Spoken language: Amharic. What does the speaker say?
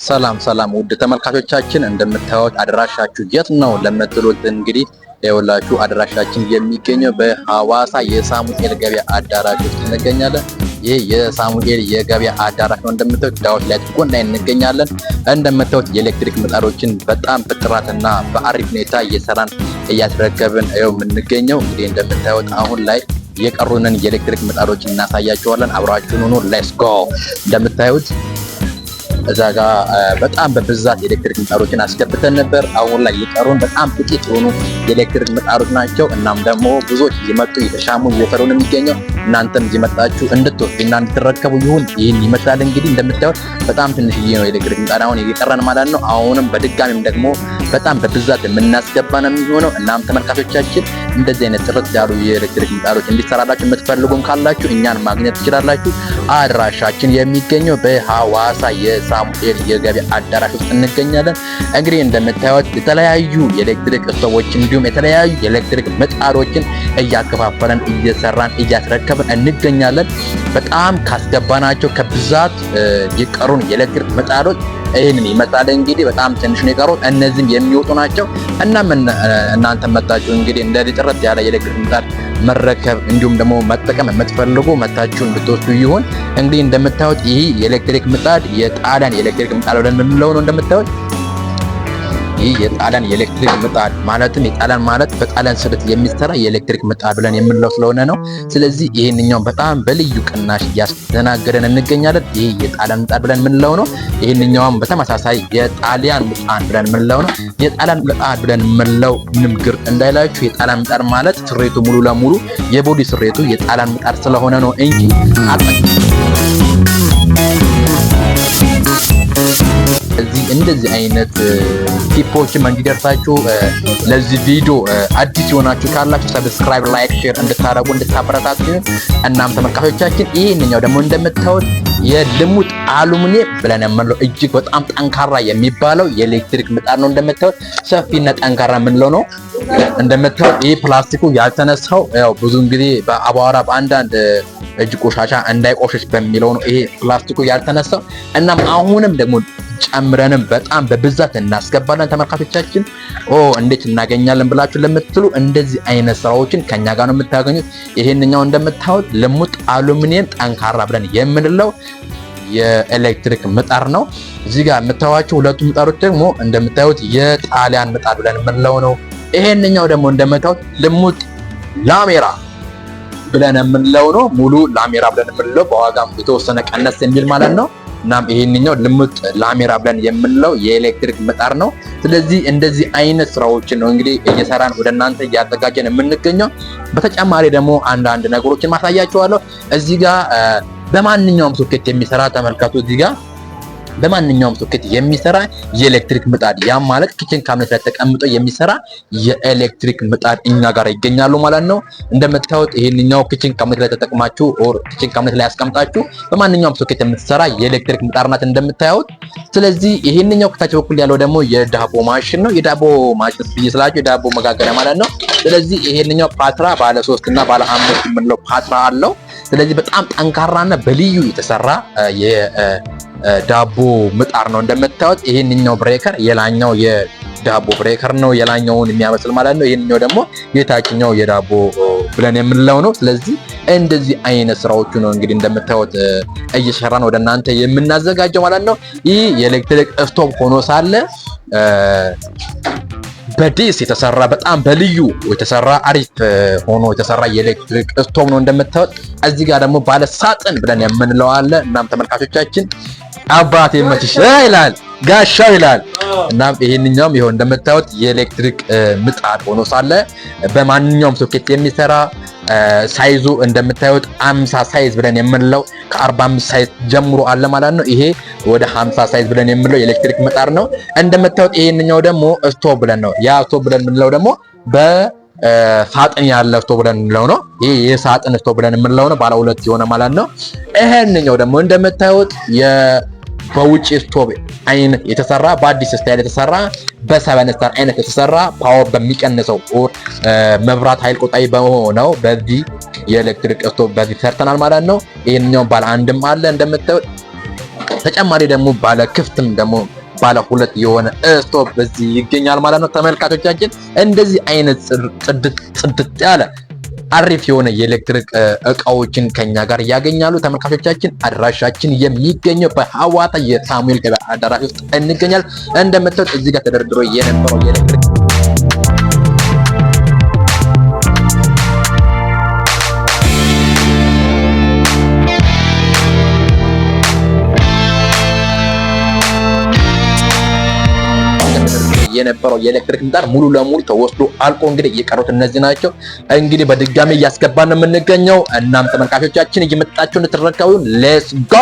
ሰላም ውድ ተመልካቾቻችን እንደምታዩት አድራሻችሁ የት ነው ለምትሉት እንግዲህ የወላችሁ አድራሻችን የሚገኘው በሐዋሳ የሳሙኤል ገበያ አዳራሽ ውስጥ እንገኛለን። ይህ የሳሙኤል የገበያ አዳራሽ ነው። እንደምታዩት ዳውት ላይ ጎን ላይ እንገኛለን። እንደምታዩት የኤሌክትሪክ ምጣዶችን በጣም በጥራትና በአሪፍ ሁኔታ እየሰራን እያስረከብን ነው የምንገኘው። እንግዲህ እንደምታዩት አሁን ላይ የቀሩንን የኤሌክትሪክ ምጣዶች እናሳያቸዋለን። አብራችሁን ሆኖ ሌትስ ጎ። እንደምታዩት እዛ ጋር በጣም በብዛት የኤሌክትሪክ ምጣዶችን አስገብተን ነበር። አሁን ላይ የቀሩን በጣም ጥቂት የሆኑ የኤሌክትሪክ ምጣዶች ናቸው። እናም ደግሞ ብዙዎች እየመጡ እየተሻሙ እየወሰዱ ነው የሚገኘው። እናንተም እየመጣችሁ እንድትወስዱና እንድትረከቡ ይሁን። ይህን ይመስላል እንግዲህ እንደምታዩት በጣም ትንሽዬ ነው የኤሌክትሪክ ምጣድ አሁን እየቀረን ማለት ነው። አሁንም በድጋሚም ደግሞ በጣም በብዛት የምናስገባ ነው የሚሆነው። እናም ተመልካቾቻችን እንደዚህ አይነት ጥርት ያሉ የኤሌክትሪክ ምጣዶች እንዲሰራላችሁ የምትፈልጉም ካላችሁ እኛን ማግኘት ትችላላችሁ። አድራሻችን የሚገኘው በሐዋሳ የሳሙኤል የገበያ አዳራሽ ውስጥ እንገኛለን። እንግዲህ እንደምታዩት የተለያዩ የኤሌክትሪክ ስቶቮች እንዲሁም የተለያዩ የኤሌክትሪክ ምጣዶችን እያከፋፈለን እየሰራን እያስረከብን እንገኛለን። በጣም ካስገባናቸው ከብዛት የቀሩን የኤሌክትሪክ ምጣዶች ይህንን ይመስላል። እንግዲህ በጣም ትንሽ ነው የቀሩት፣ እነዚህም የሚወጡ ናቸው። እናም እናንተ መጣችሁ እንግዲህ እንደዚህ ጥርት ያለ የኤሌክትሪክ ምጣድ መረከብ እንዲሁም ደግሞ መጠቀም የምትፈልጉ መታችሁ እንድትወስዱ ይሁን። እንግዲህ እንደምታዩት ይህ የኤሌክትሪክ ምጣድ የጣሊያን የኤሌክትሪክ ምጣድ ብለን የምንለው ነው። እንደምታዩት ይህ የጣሊያን የኤሌክትሪክ ምጣድ ማለትም የጣሊያን ማለት በጣሊያን ስልት የሚሰራ የኤሌክትሪክ ምጣድ ብለን የምንለው ስለሆነ ነው። ስለዚህ ይሄንኛው በጣም በልዩ ቅናሽ እያስተናገደን እንገኛለን። ይህ የጣሊያን ምጣድ ብለን የምንለው ነው። ይሄንኛውም በተመሳሳይ የጣሊያን ምጣድ ብለን የምንለው ነው። የጣሊያን ምጣድ ብለን የምንለው ምንም ግር እንዳይላችሁ የጣሊያን ምጣድ ማለት ስሬቱ ሙሉ ለሙሉ የቦዲ ስሬቱ የጣሊያን ምጣድ ስለሆነ ነው እንጂ እንደዚህ አይነት ቲፖችም እንዲደርሳችሁ ለዚህ ቪዲዮ አዲስ የሆናችሁ ካላችሁ ሰብስክራይብ፣ ላይክ፣ ሼር እንድታረጉ እንድታበረታቱ። እናም ተመልካቾቻችን ይህንኛው ደግሞ እንደምታዩት የልሙጥ አሉሚኒየም ብለን የምንለው እጅግ በጣም ጠንካራ የሚባለው የኤሌክትሪክ ምጣድ ነው። እንደምታዩት ሰፊና ጠንካራ የምንለው ነው። እንደምታዩት ይህ ፕላስቲኩ ያልተነሳው ያው ብዙን ጊዜ በአቧራ በአንዳንድ እጅ ቆሻሻ እንዳይቆሽሽ በሚለው ነው ይሄ ፕላስቲኩ ያልተነሳው። እናም አሁንም ደግሞ ጨምረንም በጣም በብዛት እናስገባለን። ተመልካቾቻችን እንዴት እናገኛለን ብላችሁ ለምትሉ እንደዚህ አይነት ስራዎችን ከኛ ጋር ነው የምታገኙት። ይሄንኛው እንደምታዩት ልሙጥ አሉሚኒየም ጠንካራ ብለን የምንለው የኤሌክትሪክ ምጣድ ነው። እዚህ ጋር የምታዩዋቸው ሁለቱ ምጣዶች ደግሞ እንደምታዩት የጣሊያን ምጣድ ብለን የምንለው ነው። ይሄንኛው ደግሞ እንደምታዩት ልሙጥ ላሜራ ብለን የምንለው ነው። ሙሉ ላሜራ ብለን የምንለው በዋጋም የተወሰነ ቀነስ የሚል ማለት ነው። እናም ይሄንኛው ልሙጥ ላሜራ ብለን የምንለው የኤሌክትሪክ ምጣድ ነው። ስለዚህ እንደዚህ አይነት ስራዎችን ነው እንግዲህ እየሰራን ወደ እናንተ እያዘጋጀን የምንገኘው። በተጨማሪ ደግሞ አንዳንድ ነገሮችን ማሳያቸዋለሁ። እዚህ ጋር በማንኛውም ሶኬት የሚሰራ ተመልካቱ እዚህ ጋር በማንኛውም ሶኬት የሚሰራ የኤሌክትሪክ ምጣድ ያም ማለት ኪችን ካቢኔት ላይ ተቀምጦ የሚሰራ የኤሌክትሪክ ምጣድ እኛ ጋር ይገኛሉ ማለት ነው። እንደምታዩት ይሄንኛው ኪችን ካቢኔት ላይ ተጠቅማችሁ ኦር ኪችን ካቢኔት ላይ ያስቀምጣችሁ በማንኛውም ሶኬት የምትሰራ የኤሌክትሪክ ምጣድ ናት እንደምታዩት። ስለዚህ ይሄንኛው ከታች በኩል ያለው ደግሞ የዳቦ ማሽን ነው። የዳቦ ማሽን ስላችሁ የዳቦ መጋገሪያ ማለት ነው። ስለዚህ ይሄንኛው ፓትራ ባለ 3 እና ባለ 5 የምንለው ፓትራ አለው። ስለዚህ በጣም ጠንካራና በልዩ የተሰራ ዳቦ ምጣድ ነው እንደምታዩት። ይሄንኛው ብሬከር የላኛው የዳቦ ብሬከር ነው የላኛውን የሚያመስል ማለት ነው። ይሄንኛው ደግሞ የታችኛው የዳቦ ብለን የምንለው ነው። ስለዚህ እንደዚህ አይነት ስራዎቹ ነው እንግዲህ እንደምታዩት እየሰራን ወደ እናንተ የምናዘጋጀው ማለት ነው። ይህ የኤሌክትሪክ ስቶቭ ሆኖ ሳለ በዲስ የተሰራ በጣም በልዩ የተሰራ አሪፍ ሆኖ የተሰራ የኤሌክትሪክ ስቶቭ ነው እንደምታዩት። እዚህ ጋር ደግሞ ባለ ሳጥን ብለን የምንለው አለ። እናም ተመልካቾቻችን አባቴ መችሽ ይላል ጋሻው ይላል። እናም ይሄንኛውም ይሄው እንደምታዩት የኤሌክትሪክ ምጣድ ሆኖ ሳለ በማንኛውም ሶኬት የሚሰራ ሳይዙ እንደምታዩት 50 ሳይዝ ብለን የምንለው ከ45 ሳይዝ ጀምሮ አለ ማለት ነው። ይሄ ወደ 50 ሳይዝ ብለን የምንለው የኤሌክትሪክ ምጣድ ነው እንደምታዩት። ይሄንኛው ደግሞ ስቶቭ ብለን ነው ያ ስቶቭ ብለን የምንለው ደግሞ በሳጥን ያለ ስቶቭ ብለን የምንለው ነው። ይሄ የሳጥን ስቶቭ ብለን የምንለው ነው ባለ 2 የሆነ ማለት ነው። ይሄንኛው ደግሞ እንደምታዩት በውጪ ስቶቭ አይነት የተሰራ በአዲስ ስታይል የተሰራ በ7 ስታር አይነት የተሰራ ፓወር በሚቀንሰው መብራት ኃይል ቆጣቢ በሆነው በዚህ የኤሌክትሪክ ስቶቭ በዚህ ሰርተናል ማለት ነው። ይሄንኛው ባለ አንድም አለ እንደምታዩት ተጨማሪ ደግሞ ባለ ክፍትም ደግሞ ባለ ሁለት የሆነ ስቶፕ በዚህ ይገኛል ማለት ነው ተመልካቾቻችን። እንደዚህ አይነት ጽድት ያለ አሪፍ የሆነ የኤሌክትሪክ እቃዎችን ከኛ ጋር ያገኛሉ ተመልካቾቻችን። አድራሻችን የሚገኘው በሐዋሳ የሳሙኤል ገበያ አዳራሽ ውስጥ እንገኛለን። እንደምታዩት እዚህ ጋር ተደርድሮ የነበረው የኤሌክትሪክ የነበረው የኤሌክትሪክ ምጣድ ሙሉ ለሙሉ ተወስዶ አልቆ እንግዲህ የቀሩት እነዚህ ናቸው። እንግዲህ በድጋሚ እያስገባን ነው የምንገኘው። እናም ተመልካቾቻችን እየመጣችሁ እንድትረከቡን ሌትስ ጎ